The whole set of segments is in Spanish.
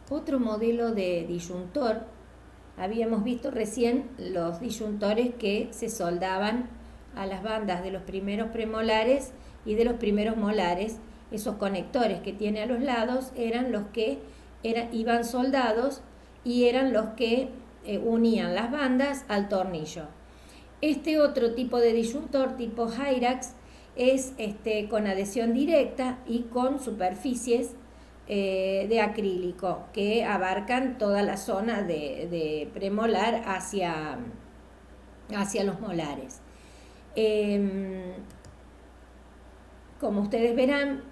Otro modelo de disyuntor, habíamos visto recién los disyuntores que se soldaban a las bandas de los primeros premolares y de los primeros molares. Esos conectores que tiene a los lados eran los que iban soldados y eran los que unían las bandas al tornillo. Este otro tipo de disyuntor, tipo Hyrax, es con adhesión directa y con superficies de acrílico que abarcan toda la zona de premolar hacia los molares. Como ustedes verán,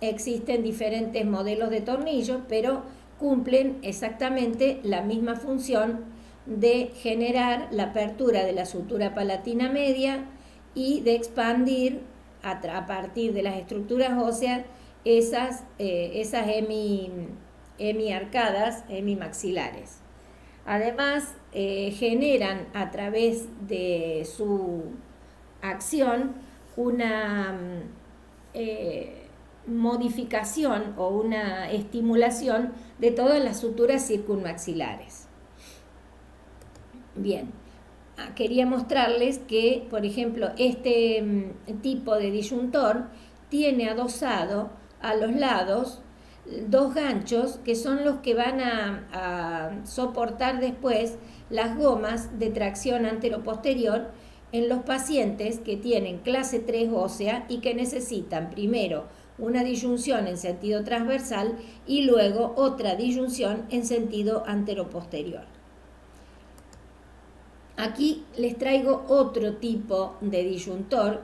existen diferentes modelos de tornillos, pero cumplen exactamente la misma función de generar la apertura de la sutura palatina media y de expandir a partir de las estructuras óseas esas hemiarcadas, hemimaxilares. Además, generan a través de su acción una modificación o una estimulación de todas las suturas circunmaxilares. Bien, quería mostrarles que, por ejemplo, este tipo de disyuntor tiene adosado a los lados dos ganchos que son los que van a soportar después las gomas de tracción anteroposterior en los pacientes que tienen clase 3 ósea y que necesitan primero una disyunción en sentido transversal y luego otra disyunción en sentido anteroposterior. Aquí les traigo otro tipo de disyuntor,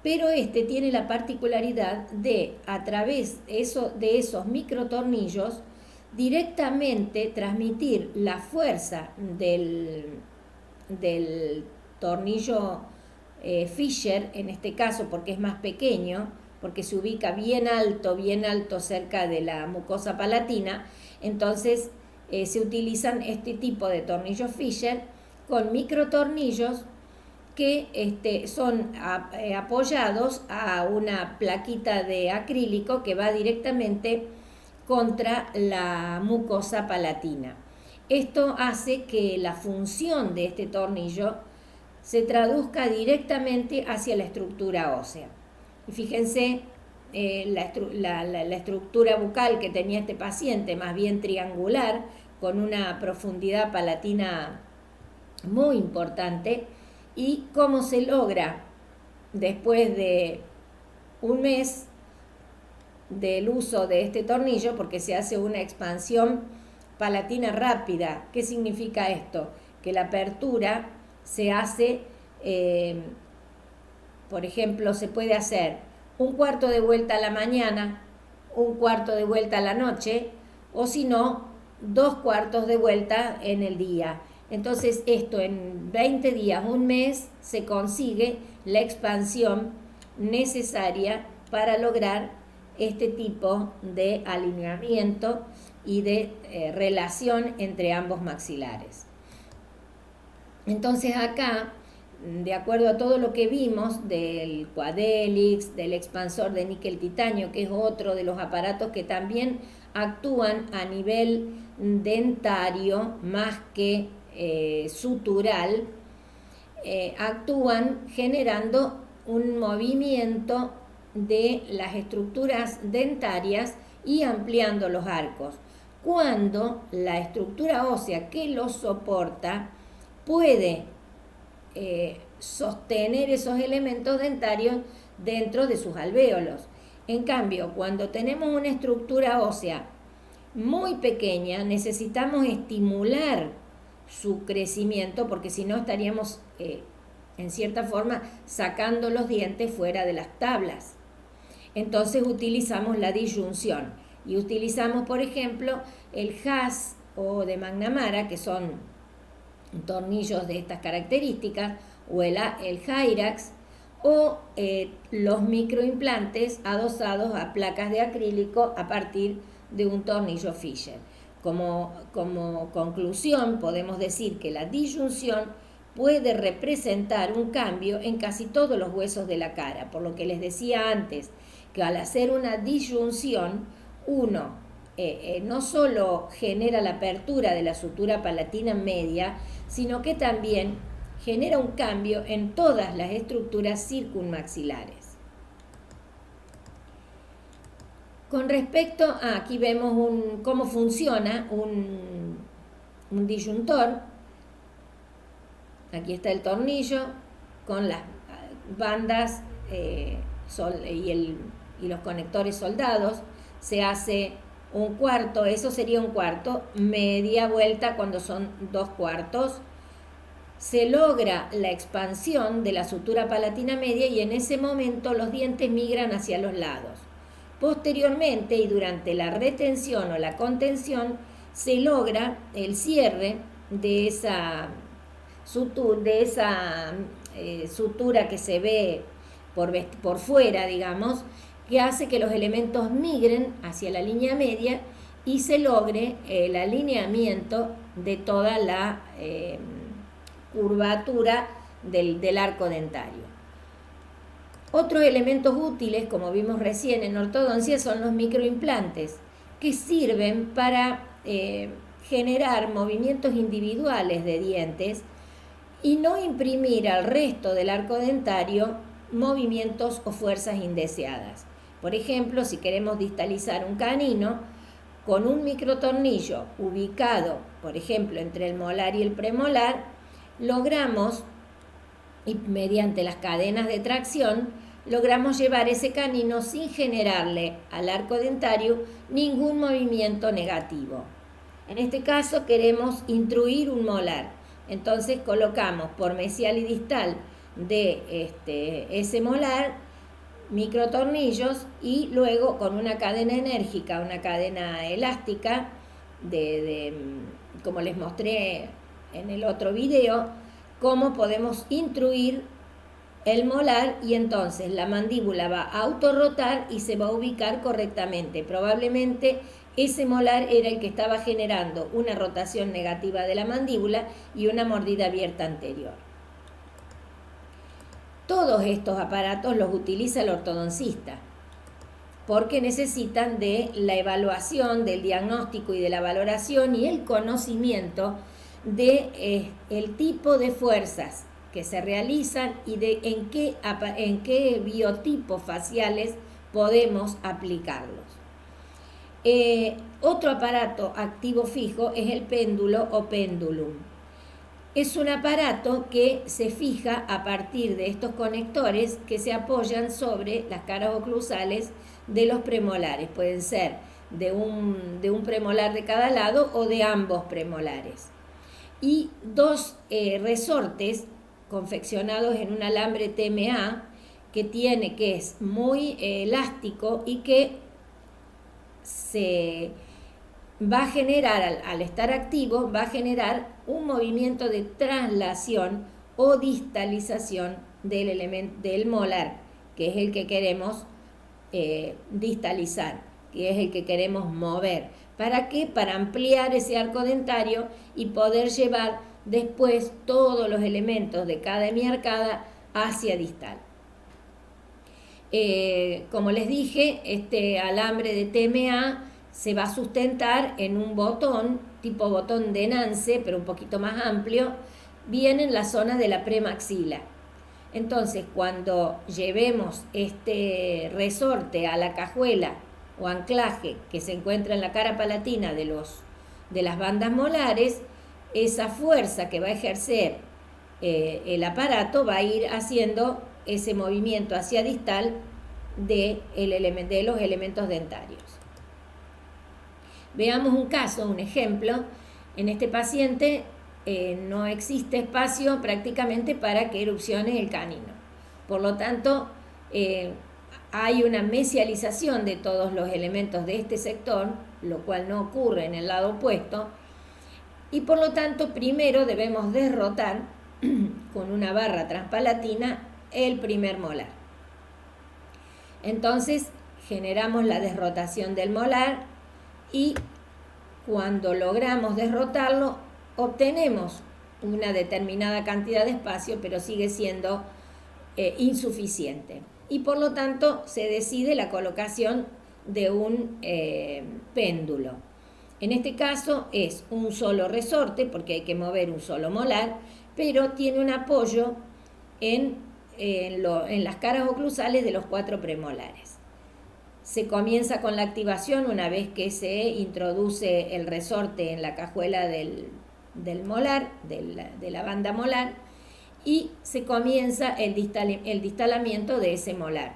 pero este tiene la particularidad de, a través de esos microtornillos, directamente transmitir la fuerza del tornillo Fisher, en este caso porque es más pequeño, porque se ubica bien alto cerca de la mucosa palatina. Entonces se utilizan este tipo de tornillos Fisher con microtornillos que son apoyados a una plaquita de acrílico que va directamente contra la mucosa palatina. Esto hace que la función de este tornillo se traduzca directamente hacia la estructura ósea. Y fíjense la estructura bucal que tenía este paciente, más bien triangular, con una profundidad palatina muy importante, y cómo se logra después de un mes del uso de este tornillo, porque se hace una expansión palatina rápida. ¿Qué significa esto? Que la apertura se hace, por ejemplo, se puede hacer un cuarto de vuelta a la mañana, un cuarto de vuelta a la noche, o si no, 2 cuartos de vuelta en el día. Entonces esto en 20 días, un mes, se consigue la expansión necesaria para lograr este tipo de alineamiento y de relación entre ambos maxilares. Entonces acá, de acuerdo a todo lo que vimos del Quadelix, del expansor de níquel titanio, que es otro de los aparatos que también actúan a nivel dentario más que sutural, actúan generando un movimiento de las estructuras dentarias y ampliando los arcos, cuando la estructura ósea que los soporta puede sostener esos elementos dentarios dentro de sus alvéolos. En cambio, cuando tenemos una estructura ósea muy pequeña, necesitamos estimular su crecimiento, porque si no estaríamos en cierta forma sacando los dientes fuera de las tablas. Entonces utilizamos la disyunción y utilizamos, por ejemplo, el Haas o de McNamara, que son tornillos de estas características, o el Hyrax, o los microimplantes adosados a placas de acrílico a partir de un tornillo Fisher. Como conclusión, podemos decir que la disyunción puede representar un cambio en casi todos los huesos de la cara, por lo que les decía antes, que al hacer una disyunción, uno no solo genera la apertura de la sutura palatina media, sino que también genera un cambio en todas las estructuras circunmaxilares. Con respecto a, aquí vemos cómo funciona un disyuntor. Aquí está el tornillo con las bandas y los conectores soldados. Se hace un cuarto, eso sería un cuarto, media vuelta cuando son 2/4. Se logra la expansión de la sutura palatina media y en ese momento los dientes migran hacia los lados. Posteriormente y durante la retención o la contención se logra el cierre de esa sutura que se ve por fuera, digamos, que hace que los elementos migren hacia la línea media y se logre el alineamiento de toda la curvatura del arco dentario. Otros elementos útiles, como vimos recién en ortodoncia, son los microimplantes, que sirven para generar movimientos individuales de dientes y no imprimir al resto del arco dentario movimientos o fuerzas indeseadas. Por ejemplo, si queremos distalizar un canino, con un microtornillo ubicado, por ejemplo, entre el molar y el premolar, logramos, y mediante las cadenas de tracción, logramos llevar ese canino sin generarle al arco dentario ningún movimiento negativo. En este caso queremos intruir un molar, entonces colocamos por mesial y distal de ese molar microtornillos y luego con una cadena enérgica, una cadena elástica, como les mostré en el otro video, cómo podemos intruir el molar y entonces la mandíbula va a autorrotar y se va a ubicar correctamente. Probablemente ese molar era el que estaba generando una rotación negativa de la mandíbula y una mordida abierta anterior. Todos estos aparatos los utiliza el ortodoncista porque necesitan de la evaluación, del diagnóstico y de la valoración y el conocimiento de el tipo de fuerzas que se realizan y de en qué biotipos faciales podemos aplicarlos. Otro aparato activo fijo es el péndulo o péndulum. Es un aparato que se fija a partir de estos conectores que se apoyan sobre las caras oclusales de los premolares. Pueden ser de un premolar de cada lado o de ambos premolares. Y dos resortes confeccionados en un alambre TMA que es muy elástico y que se va a generar, al estar activo, va a generar un movimiento de traslación o distalización del molar, que es el que queremos distalizar, que es el que queremos mover. ¿Para qué? Para ampliar ese arco dentario y poder llevar después todos los elementos de cada hemiarcada hacia distal. Como les dije, este alambre de TMA se va a sustentar en un botón, tipo botón de Nance, pero un poquito más amplio, bien en la zona de la premaxila. Entonces, cuando llevemos este resorte a la cajuela o anclaje que se encuentra en la cara palatina de las bandas molares, esa fuerza que va a ejercer el aparato va a ir haciendo ese movimiento hacia distal de los elementos dentarios. Veamos un caso, un ejemplo. En este paciente no existe espacio prácticamente para que erupcione el canino. Por lo tanto, hay una mesialización de todos los elementos de este sector, lo cual no ocurre en el lado opuesto. Y por lo tanto, primero debemos derrotar con una barra transpalatina el primer molar. Entonces, generamos la derrotación del molar y cuando logramos derrotarlo, obtenemos una determinada cantidad de espacio, pero sigue siendo insuficiente. Y por lo tanto, se decide la colocación de un péndulo. En este caso es un solo resorte, porque hay que mover un solo molar, pero tiene un apoyo en las caras oclusales de los 4 premolares. Se comienza con la activación una vez que se introduce el resorte en la cajuela del molar, de la banda molar, y se comienza el distalamiento de ese molar,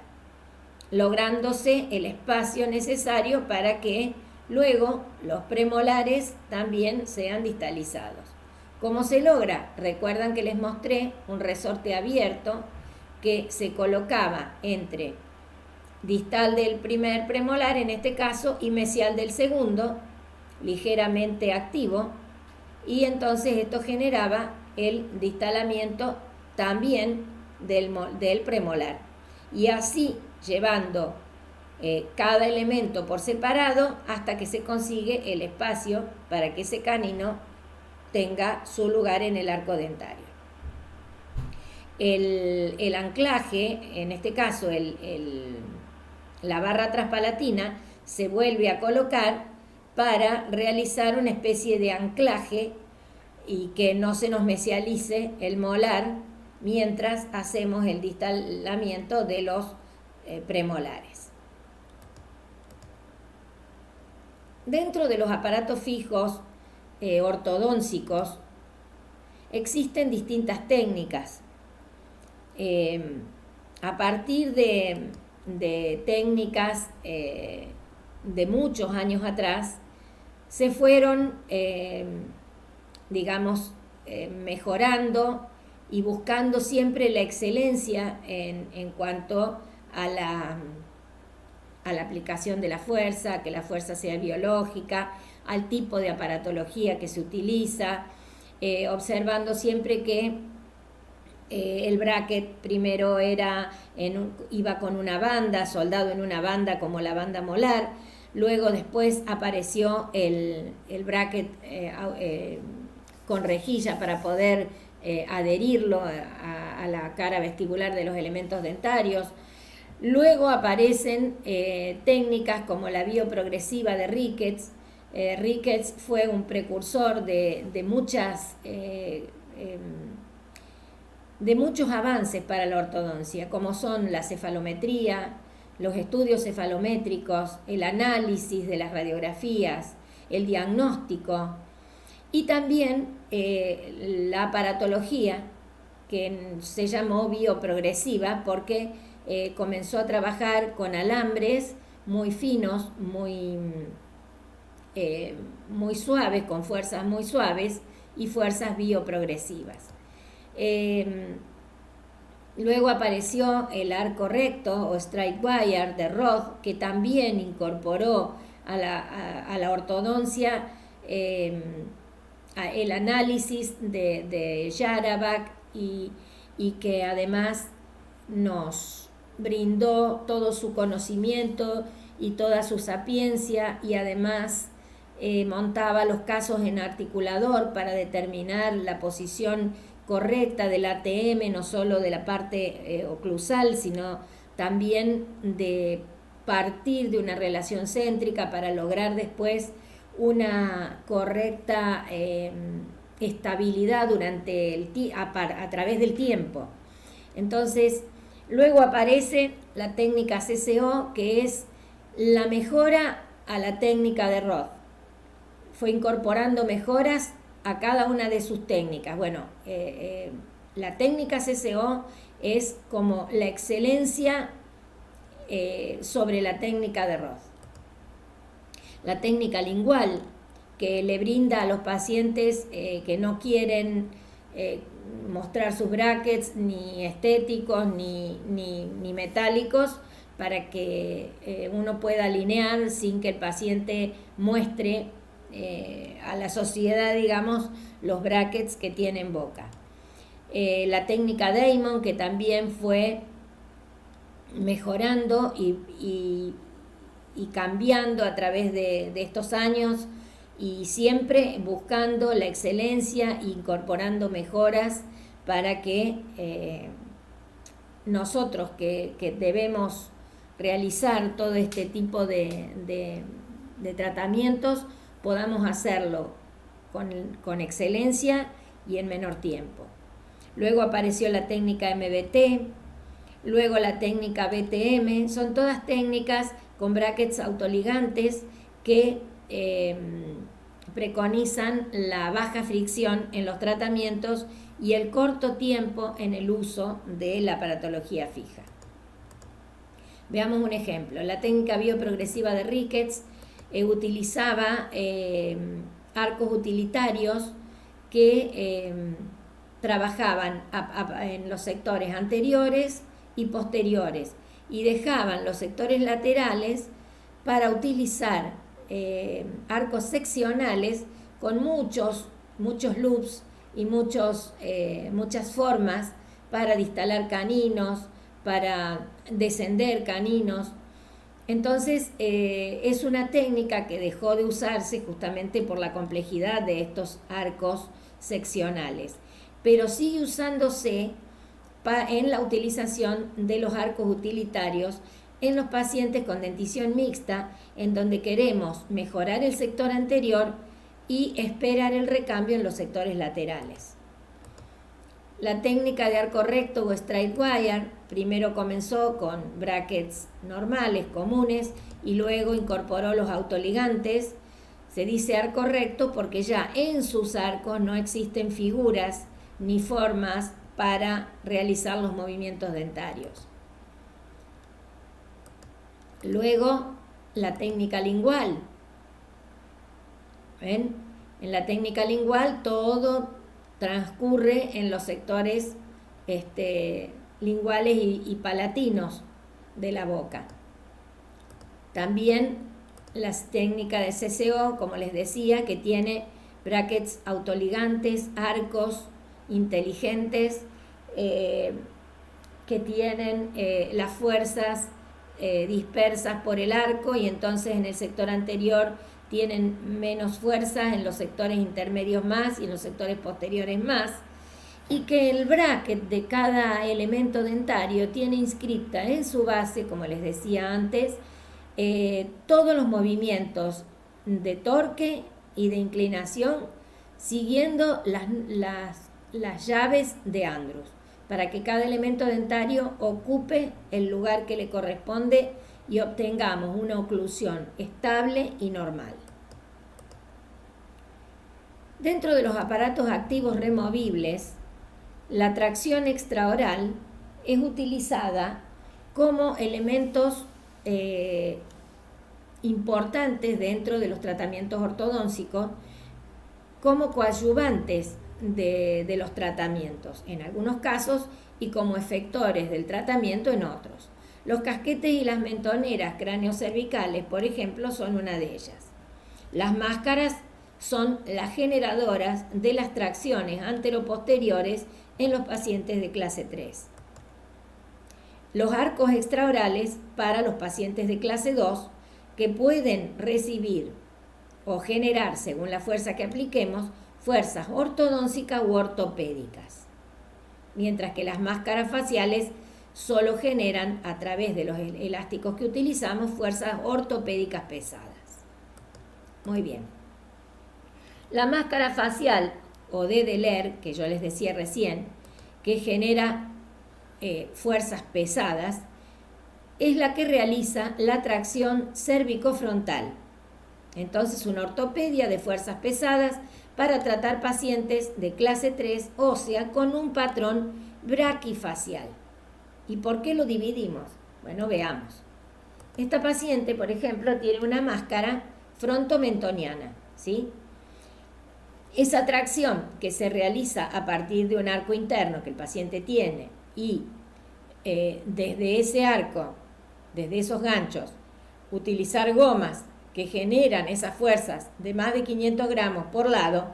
lográndose el espacio necesario para que luego los premolares también sean distalizados. ¿Cómo se logra? Recuerdan que les mostré un resorte abierto que se colocaba entre distal del primer premolar, en este caso, y mesial del segundo, ligeramente activo, y entonces esto generaba el distalamiento también del premolar. Y así llevando cada elemento por separado hasta que se consigue el espacio para que ese canino tenga su lugar en el arco dentario. El anclaje, en este caso la barra traspalatina, se vuelve a colocar para realizar una especie de anclaje y que no se nos mesialice el molar mientras hacemos el distalamiento de los premolares. Dentro de los aparatos fijos ortodóncicos existen distintas técnicas. A partir de técnicas de muchos años atrás, se fueron, mejorando y buscando siempre la excelencia en cuanto a la aplicación de la fuerza, que la fuerza sea biológica, al tipo de aparatología que se utiliza, observando siempre que el bracket primero iba con una banda, soldado en una banda como la banda molar, luego después apareció el bracket con rejilla para poder adherirlo a la cara vestibular de los elementos dentarios. Luego aparecen técnicas como la bioprogresiva de Ricketts. Ricketts fue un precursor de muchos avances para la ortodoncia, como son la cefalometría, los estudios cefalométricos, el análisis de las radiografías, el diagnóstico y también la aparatología, que se llamó bioprogresiva porque comenzó a trabajar con alambres muy finos, muy suaves, con fuerzas muy suaves y fuerzas bioprogresivas. Luego apareció el arco recto o straight wire de Roth, que también incorporó a la ortodoncia el análisis de Yarabak y que además nos brindó todo su conocimiento y toda su sapiencia, y además montaba los casos en articulador para determinar la posición correcta del ATM, no solo de la parte oclusal, sino también de partir de una relación céntrica para lograr después una correcta estabilidad a través del tiempo. Entonces, luego aparece la técnica CCO, que es la mejora a la técnica de Roth. Fue incorporando mejoras a cada una de sus técnicas. Bueno, la técnica CCO es como la excelencia sobre la técnica de Roth. La técnica lingual, que le brinda a los pacientes que no quieren mostrar sus brackets ni estéticos ni metálicos, para que uno pueda alinear sin que el paciente muestre a la sociedad, digamos, los brackets que tiene en boca. La técnica Damon, que también fue mejorando y cambiando a través de estos años, y siempre buscando la excelencia, incorporando mejoras para que nosotros que debemos realizar todo este tipo de tratamientos, podamos hacerlo con excelencia y en menor tiempo. Luego apareció la técnica MBT, luego la técnica BTM, son todas técnicas con brackets autoligantes que preconizan la baja fricción en los tratamientos y el corto tiempo en el uso de la aparatología fija. Veamos un ejemplo. La técnica bioprogresiva de Ricketts utilizaba arcos utilitarios que trabajaban en los sectores anteriores y posteriores y dejaban los sectores laterales para utilizar arcos seccionales con muchos loops y muchas formas para distalar caninos, para descender caninos. Entonces es una técnica que dejó de usarse justamente por la complejidad de estos arcos seccionales, pero sigue usándose en la utilización de los arcos utilitarios en los pacientes con dentición mixta, en donde queremos mejorar el sector anterior y esperar el recambio en los sectores laterales. La técnica de arco recto o straight wire primero comenzó con brackets normales, comunes, y luego incorporó los autoligantes. Se dice arco recto porque ya en sus arcos no existen figuras ni formas para realizar los movimientos dentarios. Luego, la técnica lingual. ¿Ven? En la técnica lingual todo transcurre en los sectores linguales y palatinos de la boca. También la técnica de CCO, como les decía, que tiene brackets autoligantes, arcos inteligentes, que tienen las fuerzas dispersas por el arco, y entonces en el sector anterior tienen menos fuerzas, en los sectores intermedios más y en los sectores posteriores más, y que el bracket de cada elemento dentario tiene inscrita en su base, como les decía antes, todos los movimientos de torque y de inclinación siguiendo las llaves de Andrews, para que cada elemento dentario ocupe el lugar que le corresponde y obtengamos una oclusión estable y normal. Dentro de los aparatos activos removibles, la tracción extraoral es utilizada como elementos importantes dentro de los tratamientos ortodónticos, como coadyuvantes de los tratamientos en algunos casos y como efectores del tratamiento en otros. Los casquetes y las mentoneras craneocervicales, por ejemplo, son una de ellas. Las máscaras son las generadoras de las tracciones anteroposteriores en los pacientes de clase 3. Los arcos extraorales para los pacientes de clase 2, que pueden recibir o generar, según la fuerza que apliquemos, fuerzas ortodónticas u ortopédicas, mientras que las máscaras faciales solo generan, a través de los elásticos que utilizamos, fuerzas ortopédicas pesadas. Muy bien. La máscara facial o de Deler, que yo les decía recién, que genera fuerzas pesadas, es la que realiza la tracción cervicofrontal. Entonces, una ortopedia de fuerzas pesadas para tratar pacientes de clase 3 ósea con un patrón braquifacial. ¿Y por qué lo dividimos? Bueno, veamos. Esta paciente, por ejemplo, tiene una máscara frontomentoniana, ¿sí? Esa tracción que se realiza a partir de un arco interno que el paciente tiene y desde ese arco, desde esos ganchos, utilizar gomas que generan esas fuerzas de más de 500 gramos por lado,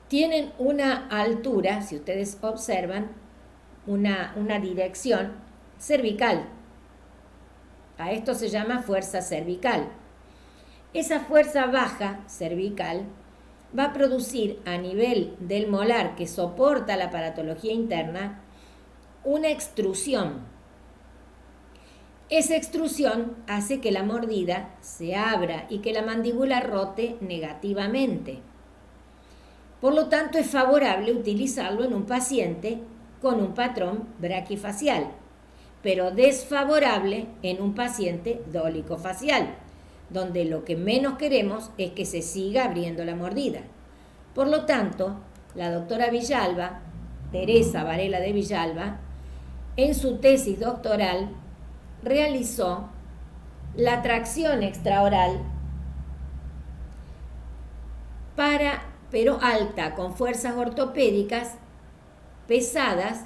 tienen una altura, si ustedes observan, una dirección cervical. A esto se llama fuerza cervical. Esa fuerza baja cervical va a producir a nivel del molar que soporta la aparatología interna una extrusión. Esa extrusión hace que la mordida se abra y que la mandíbula rote negativamente. Por lo tanto, es favorable utilizarlo en un paciente con un patrón braquifacial, pero desfavorable en un paciente dólico-facial, donde lo que menos queremos es que se siga abriendo la mordida. Por lo tanto, la doctora Villalba, Teresa Varela de Villalba, en su tesis doctoral realizó la tracción extraoral pero alta, con fuerzas ortopédicas pesadas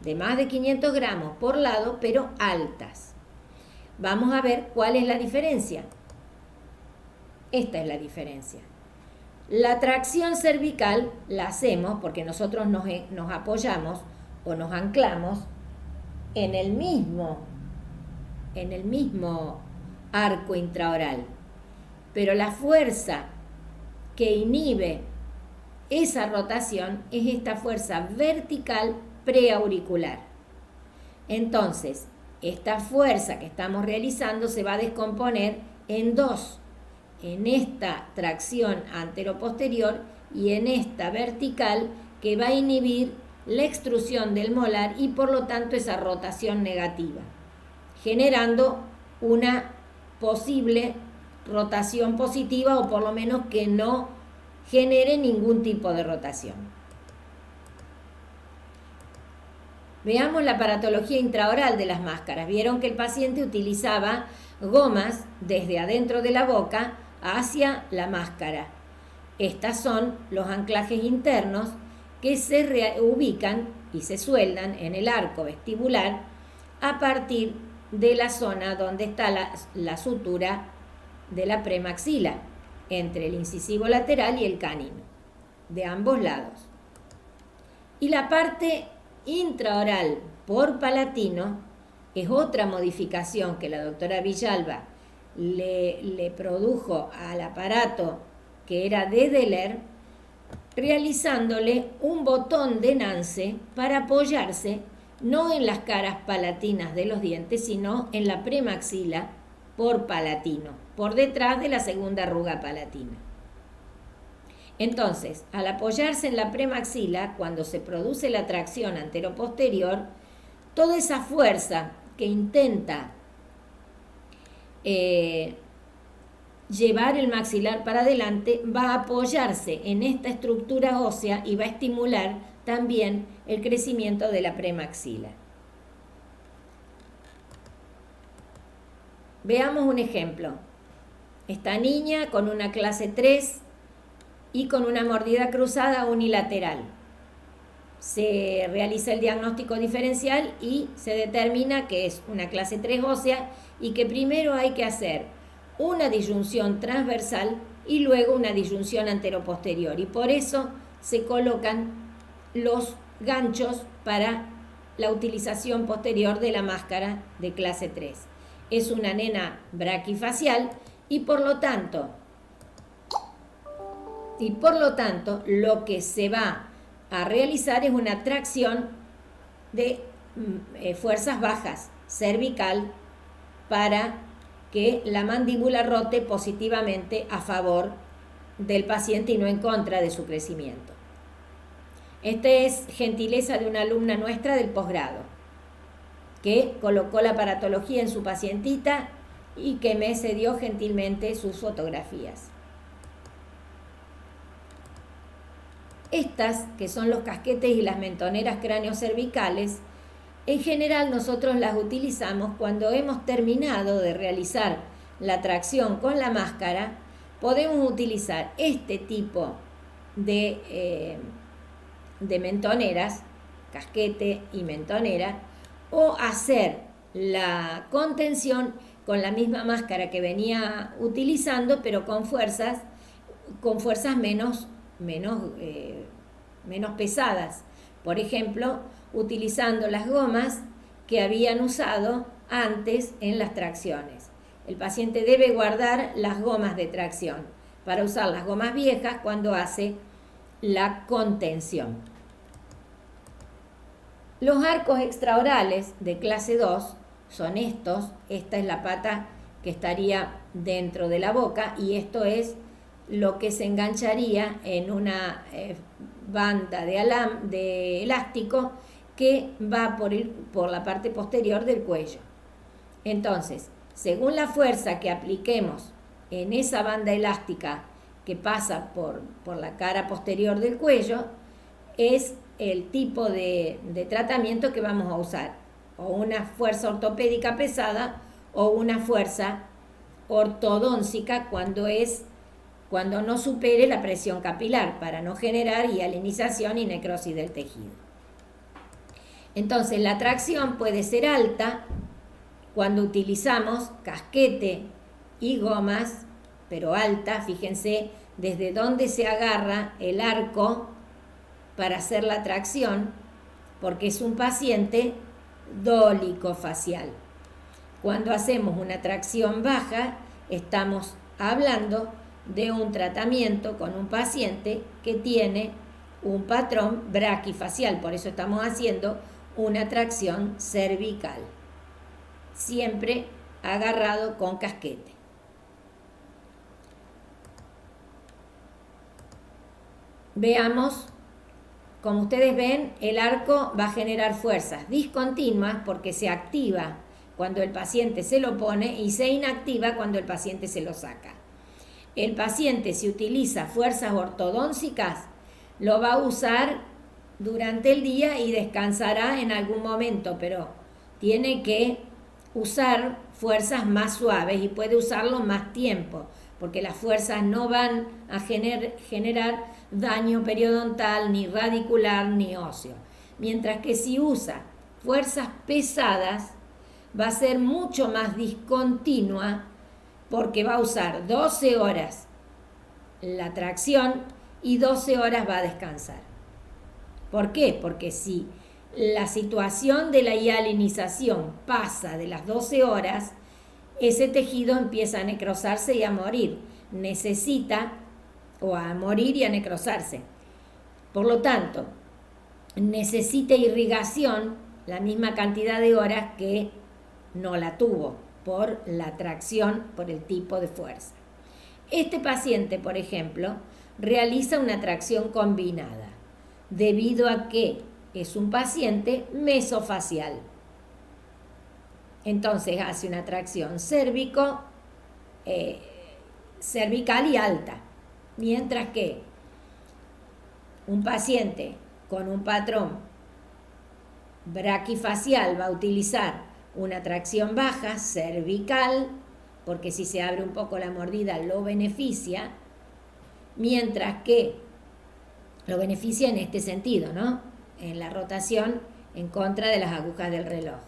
de más de 500 gramos por lado, pero altas. Vamos a ver cuál es la diferencia. Esta es la diferencia. La tracción cervical la hacemos porque nosotros nos apoyamos o nos anclamos en el mismo arco intraoral. Pero la fuerza que inhibe esa rotación es esta fuerza vertical preauricular. Entonces, esta fuerza que estamos realizando se va a descomponer en dos, en esta tracción anteroposterior y en esta vertical que va a inhibir la extrusión del molar y por lo tanto esa rotación negativa, generando una posible rotación positiva o por lo menos que no genere ningún tipo de rotación. Veamos la aparatología intraoral de las máscaras. Vieron que el paciente utilizaba gomas desde adentro de la boca hacia la máscara. Estas son los anclajes internos que se ubican y se sueldan en el arco vestibular a partir de la zona donde está la sutura de la premaxila, entre el incisivo lateral y el canino, de ambos lados. Y la parte intraoral por palatino es otra modificación que la doctora Villalba le produjo al aparato que era de Deller, realizándole un botón de Nance para apoyarse no en las caras palatinas de los dientes, sino en la premaxila por palatino, por detrás de la segunda arruga palatina. Entonces, al apoyarse en la premaxila, cuando se produce la tracción anteroposterior, toda esa fuerza que intenta llevar el maxilar para adelante va a apoyarse en esta estructura ósea y va a estimular también el crecimiento de la premaxila. Veamos un ejemplo. Esta niña con una clase 3 y con una mordida cruzada unilateral. Se realiza el diagnóstico diferencial y se determina que es una clase 3 ósea y que primero hay que hacer una disyunción transversal y luego una disyunción anteroposterior. Y por eso se colocan los ganchos para la utilización posterior de la máscara de clase 3. Es una nena braquifacial y por lo tanto lo que se va a realizar es una tracción de fuerzas bajas cervical para que la mandíbula rote positivamente a favor del paciente y no en contra de su crecimiento. Esta es gentileza de una alumna nuestra del posgrado, que colocó la aparatología en su pacientita y que me cedió gentilmente sus fotografías. Estas, que son los casquetes y las mentoneras craneocervicales, en general nosotros las utilizamos cuando hemos terminado de realizar la tracción con la máscara. Podemos utilizar este tipo de mentoneras, casquete y mentonera, o hacer la contención con la misma máscara que venía utilizando, pero con fuerzas menos pesadas. Por ejemplo, utilizando las gomas que habían usado antes en las tracciones. El paciente debe guardar las gomas de tracción para usar las gomas viejas cuando hace la contención. Los arcos extraorales de clase 2 son estos. Esta es la pata que estaría dentro de la boca y esto es lo que se engancharía en una banda de elástico que va por la parte posterior del cuello. Entonces, según la fuerza que apliquemos en esa banda elástica que pasa por la cara posterior del cuello, es el tipo de tratamiento que vamos a usar, o una fuerza ortopédica pesada o una fuerza ortodóncica cuando no supere la presión capilar, para no generar hialinización y necrosis del tejido. Entonces la tracción puede ser alta cuando utilizamos casquete y gomas, pero alta. Fíjense desde dónde se agarra el arco para hacer la tracción, porque es un paciente dólico-facial. Cuando hacemos una tracción baja, estamos hablando de un tratamiento con un paciente que tiene un patrón braquifacial, por eso estamos haciendo una tracción cervical, siempre agarrado con casquete. Veamos, como ustedes ven, el arco va a generar fuerzas discontinuas porque se activa cuando el paciente se lo pone y se inactiva cuando el paciente se lo saca. El paciente, si utiliza fuerzas ortodóncicas, lo va a usar durante el día y descansará en algún momento, pero tiene que usar fuerzas más suaves y puede usarlo más tiempo, porque las fuerzas no van a generar daño periodontal, ni radicular, ni óseo. Mientras que si usa fuerzas pesadas, va a ser mucho más discontinua, porque va a usar 12 horas la tracción y 12 horas va a descansar. ¿Por qué? Porque si la situación de la hialinización pasa de las 12 horas, ese tejido empieza a necrosarse y a morir. Necesita, o a morir y a necrosarse. Por lo tanto, necesita irrigación la misma cantidad de horas que no la tuvo por la tracción, por el tipo de fuerza. Este paciente, por ejemplo, realiza una tracción combinada, debido a que es un paciente mesofacial. Entonces hace una tracción cervical y alta, mientras que un paciente con un patrón braquifacial va a utilizar una tracción baja, cervical, porque si se abre un poco la mordida lo beneficia, mientras que lo beneficia en este sentido, ¿no? En la rotación en contra de las agujas del reloj.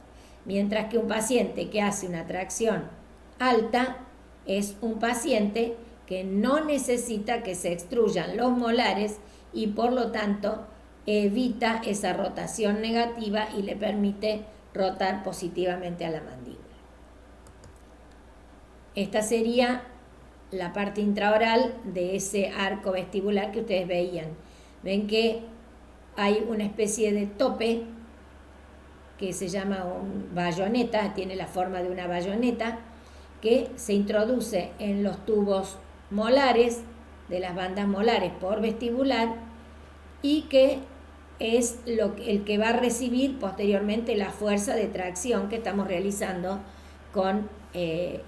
Mientras que un paciente que hace una tracción alta es un paciente que no necesita que se extruyan los molares y por lo tanto evita esa rotación negativa y le permite rotar positivamente a la mandíbula. Esta sería la parte intraoral de ese arco vestibular que ustedes veían. Ven que hay una especie de tope que se llama bayoneta, tiene la forma de una bayoneta, que se introduce en los tubos molares, de las bandas molares por vestibular, y que es el que va a recibir posteriormente la fuerza de tracción que estamos realizando con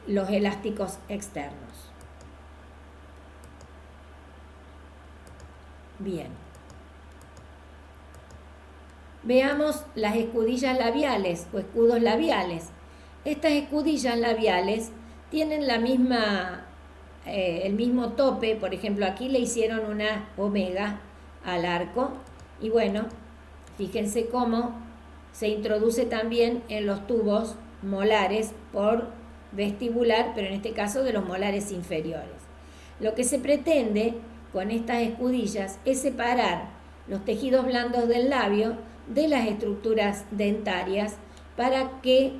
los elásticos externos. Bien. Veamos las escudillas labiales o escudos labiales. Estas escudillas labiales tienen el mismo tope. Por ejemplo, aquí le hicieron una omega al arco y bueno, fíjense cómo se introduce también en los tubos molares por vestibular, pero en este caso de los molares inferiores. Lo que se pretende con estas escudillas es separar los tejidos blandos del labio de las estructuras dentarias para que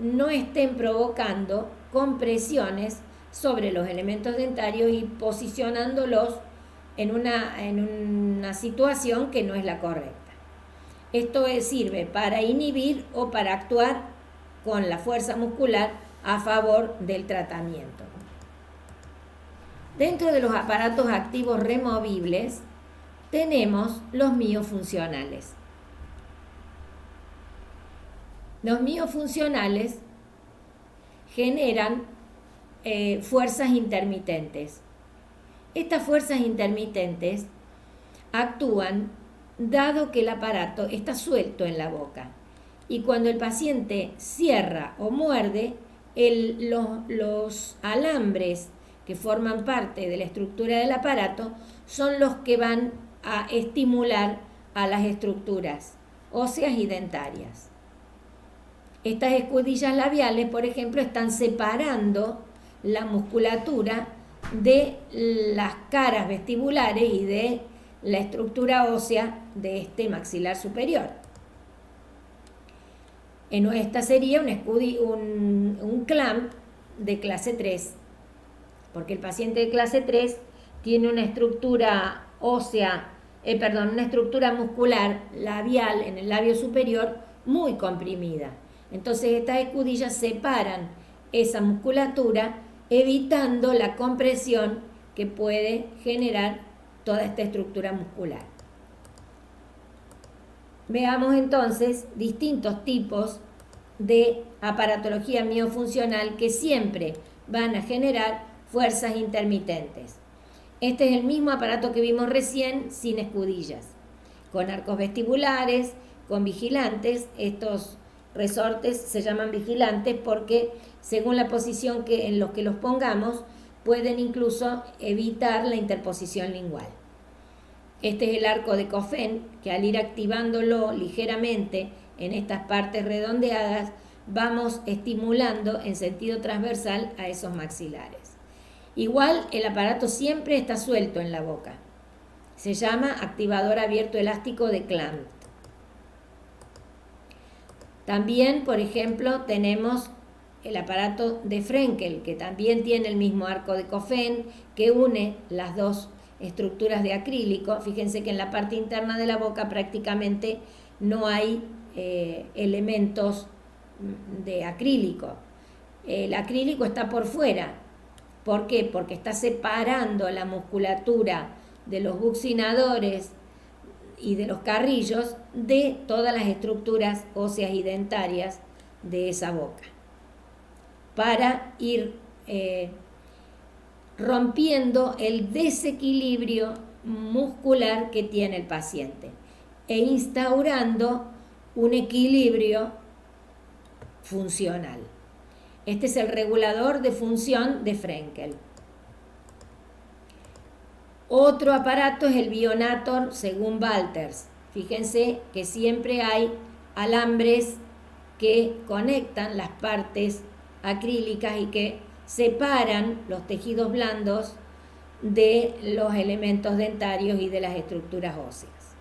no estén provocando compresiones sobre los elementos dentarios y posicionándolos en una situación que no es la correcta. Esto sirve para inhibir o para actuar con la fuerza muscular a favor del tratamiento. Dentro de los aparatos activos removibles tenemos los miofuncionales. Los miofuncionales generan fuerzas intermitentes. Estas fuerzas intermitentes actúan dado que el aparato está suelto en la boca y cuando el paciente cierra o muerde, los alambres que forman parte de la estructura del aparato son los que van a estimular a las estructuras óseas y dentarias. Estas escudillas labiales, por ejemplo, están separando la musculatura de las caras vestibulares y de la estructura ósea de este maxilar superior. Esta sería un clamp de clase 3, porque el paciente de clase 3 tiene una estructura ósea, una estructura muscular labial en el labio superior muy comprimida. Entonces estas escudillas separan esa musculatura, evitando la compresión que puede generar toda esta estructura muscular. Veamos entonces distintos tipos de aparatología miofuncional que siempre van a generar fuerzas intermitentes. Este es el mismo aparato que vimos recién sin escudillas, con arcos vestibulares, con vigilantes. Estos resortes se llaman vigilantes porque según la posición en los que los pongamos pueden incluso evitar la interposición lingual. Este es el arco de Coffin, que al ir activándolo ligeramente en estas partes redondeadas vamos estimulando en sentido transversal a esos maxilares. Igual el aparato siempre está suelto en la boca. Se llama activador abierto elástico de Clamp. También, por ejemplo, tenemos el aparato de Frenkel, que también tiene el mismo arco de Coffin, que une las dos estructuras de acrílico. Fíjense que en la parte interna de la boca prácticamente no hay elementos de acrílico. El acrílico está por fuera. ¿Por qué? Porque está separando la musculatura de los buccinadores y de los carrillos de todas las estructuras óseas y dentarias de esa boca, para ir rompiendo el desequilibrio muscular que tiene el paciente e instaurando un equilibrio funcional. Este es el regulador de función de Frenkel. Otro aparato es el Bionator según Walters. Fíjense que siempre hay alambres que conectan las partes acrílicas y que separan los tejidos blandos de los elementos dentarios y de las estructuras óseas.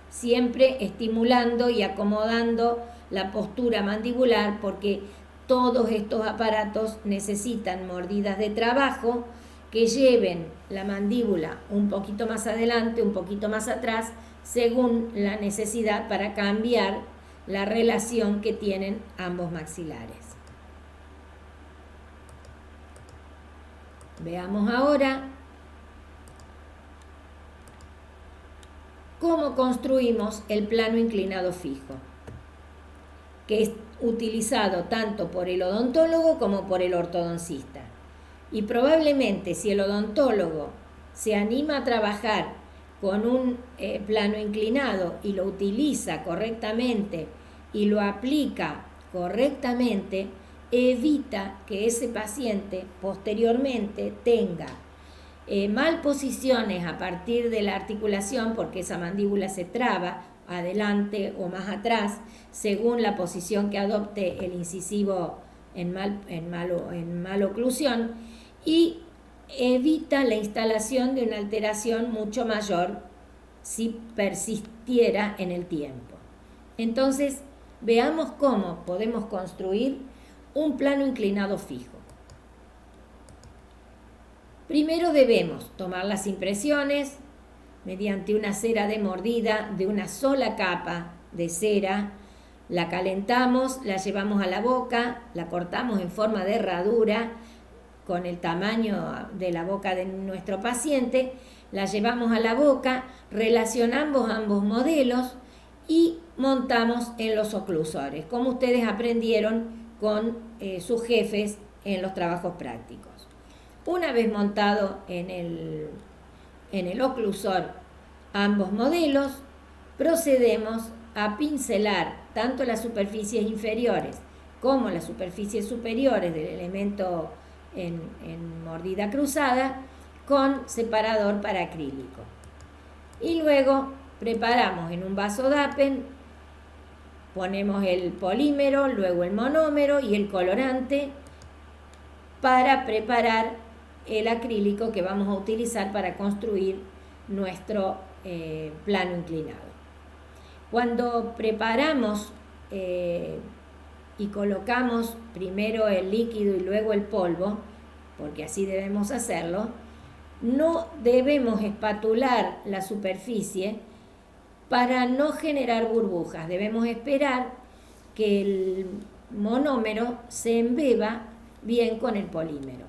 Siempre estimulando y acomodando la postura mandibular, porque todos estos aparatos necesitan mordidas de trabajo que lleven la mandíbula un poquito más adelante, un poquito más atrás, según la necesidad para cambiar la relación que tienen ambos maxilares. Veamos ahora cómo construimos el plano inclinado fijo, que es utilizado tanto por el odontólogo como por el ortodoncista. Y probablemente si el odontólogo se anima a trabajar con un plano inclinado y lo utiliza correctamente y lo aplica correctamente, evita que ese paciente posteriormente tenga malposiciones a partir de la articulación, porque esa mandíbula se traba adelante o más atrás según la posición que adopte el incisivo en maloclusión, y evita la instalación de una alteración mucho mayor si persistiera en el tiempo. Entonces, veamos cómo podemos construir un plano inclinado fijo. Primero debemos tomar las impresiones mediante una cera de mordida de una sola capa de cera. La calentamos, la llevamos a la boca, la cortamos en forma de herradura con el tamaño de la boca de nuestro paciente, la llevamos a la boca, relacionamos ambos modelos y montamos en los oclusores, como ustedes aprendieron con sus jefes en los trabajos prácticos. Una vez montado en el oclusor ambos modelos, procedemos a pincelar tanto las superficies inferiores como las superficies superiores del elemento en mordida cruzada con separador para acrílico. Y luego preparamos en un vaso Dappen, ponemos el polímero, luego el monómero y el colorante para preparar el acrílico que vamos a utilizar para construir nuestro plano inclinado. Cuando preparamos y colocamos primero el líquido y luego el polvo, porque así debemos hacerlo, no debemos espatular la superficie para no generar burbujas. Debemos esperar que el monómero se embeba bien con el polímero.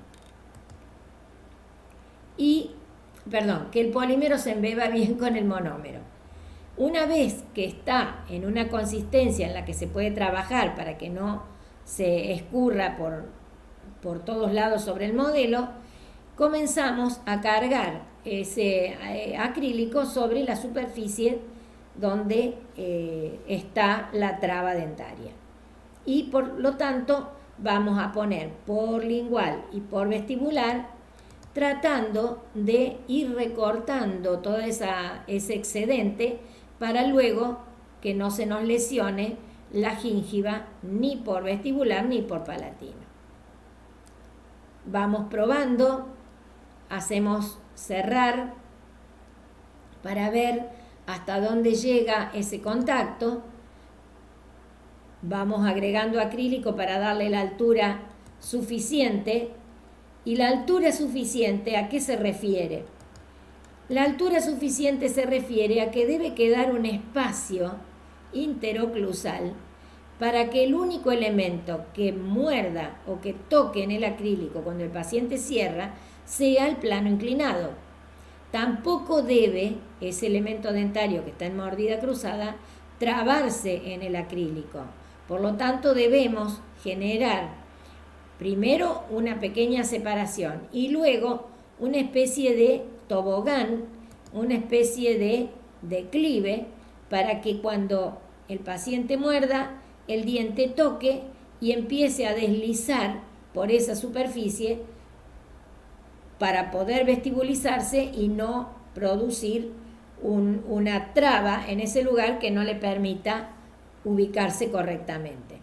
Que el polímero se embeba bien con el monómero. Una vez que está en una consistencia en la que se puede trabajar para que no se escurra por todos lados sobre el modelo, comenzamos a cargar ese acrílico sobre la superficie donde está la traba dentaria. Y por lo tanto vamos a poner por lingual y por vestibular, tratando de ir recortando todo ese excedente para luego que no se nos lesione la gingiva ni por vestibular ni por palatino. Vamos probando, hacemos cerrar para ver hasta dónde llega ese contacto. Vamos agregando acrílico para darle la altura suficiente. ¿Y la altura suficiente a qué se refiere? La altura suficiente se refiere a que debe quedar un espacio interoclusal para que el único elemento que muerda o que toque en el acrílico cuando el paciente cierra sea el plano inclinado. Tampoco debe ese elemento dentario que está en mordida cruzada trabarse en el acrílico. Por lo tanto, debemos generar primero una pequeña separación y luego una especie de tobogán, una especie de declive para que cuando el paciente muerda, el diente toque y empiece a deslizar por esa superficie para poder vestibulizarse y no producir una traba en ese lugar que no le permita ubicarse correctamente.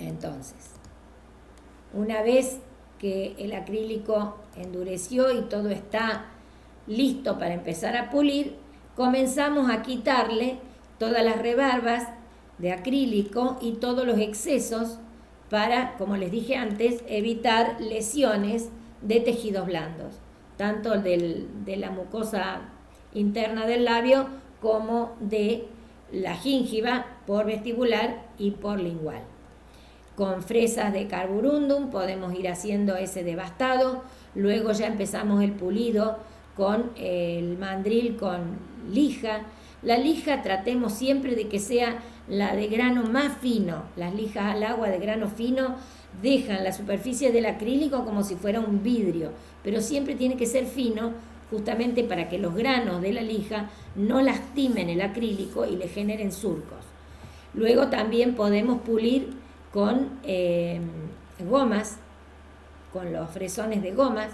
Entonces, una vez que el acrílico endureció y todo está listo para empezar a pulir, comenzamos a quitarle todas las rebarbas de acrílico y todos los excesos para, como les dije antes, evitar lesiones de tejidos blandos, tanto de la mucosa interna del labio como de la gingiva por vestibular y por lingual. Con fresas de carborundum podemos ir haciendo ese devastado, luego ya empezamos el pulido con el mandril con lija. La lija tratemos siempre de que sea la de grano más fino. Las lijas al agua de grano fino dejan la superficie del acrílico como si fuera un vidrio, pero siempre tiene que ser fino justamente para que los granos de la lija no lastimen el acrílico y le generen surcos. Luego también podemos pulir con gomas, con los fresones de gomas,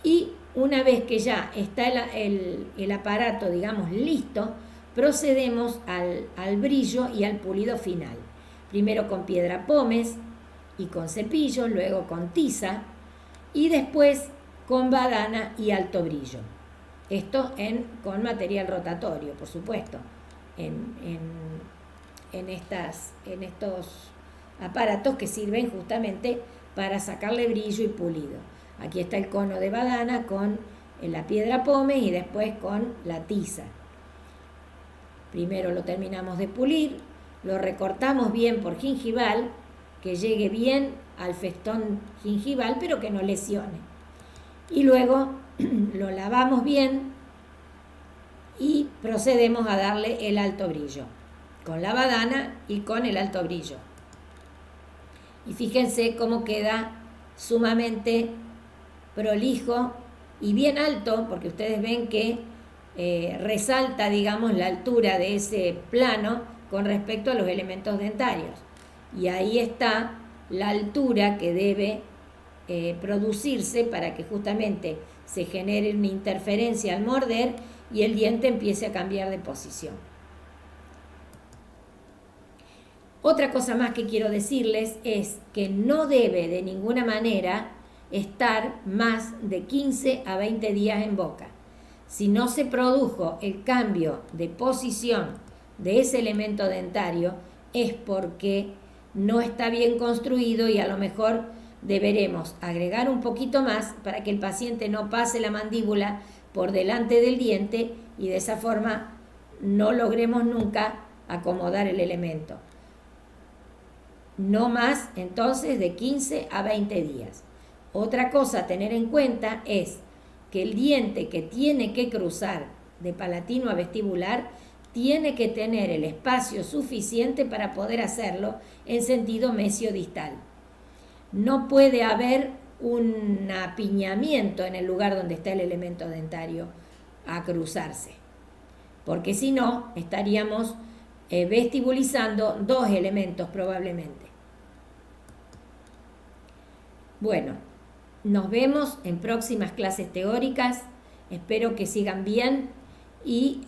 y una vez que ya está el aparato, digamos, listo, procedemos al brillo y al pulido final. Primero con piedra pómez y con cepillo, luego con tiza y después con badana y alto brillo. Esto con material rotatorio, por supuesto, en estos aparatos que sirven justamente para sacarle brillo y pulido. Aquí está el cono de badana con la piedra pómez y después con la tiza. Primero lo terminamos de pulir, lo recortamos bien por gingival, que llegue bien al festón gingival, pero que no lesione. Y luego lo lavamos bien y procedemos a darle el alto brillo, con la badana y con el alto brillo. Y fíjense cómo queda sumamente prolijo y bien alto, porque ustedes ven que resalta, digamos, la altura de ese plano con respecto a los elementos dentarios. Y ahí está la altura que debe producirse para que justamente se genere una interferencia al morder y el diente empiece a cambiar de posición. Otra cosa más que quiero decirles es que no debe de ninguna manera estar más de 15 a 20 días en boca. Si no se produjo el cambio de posición de ese elemento dentario, es porque no está bien construido y a lo mejor deberemos agregar un poquito más para que el paciente no pase la mandíbula por delante del diente y de esa forma no logremos nunca acomodar el elemento. No más entonces de 15 a 20 días. Otra cosa a tener en cuenta es que el diente que tiene que cruzar de palatino a vestibular tiene que tener el espacio suficiente para poder hacerlo en sentido mesiodistal. No puede haber un apiñamiento en el lugar donde está el elemento dentario a cruzarse, porque si no estaríamos vestibulizando dos elementos probablemente. Bueno, nos vemos en próximas clases teóricas, espero que sigan bien y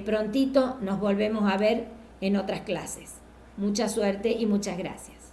prontito nos volvemos a ver en otras clases. Mucha suerte y muchas gracias.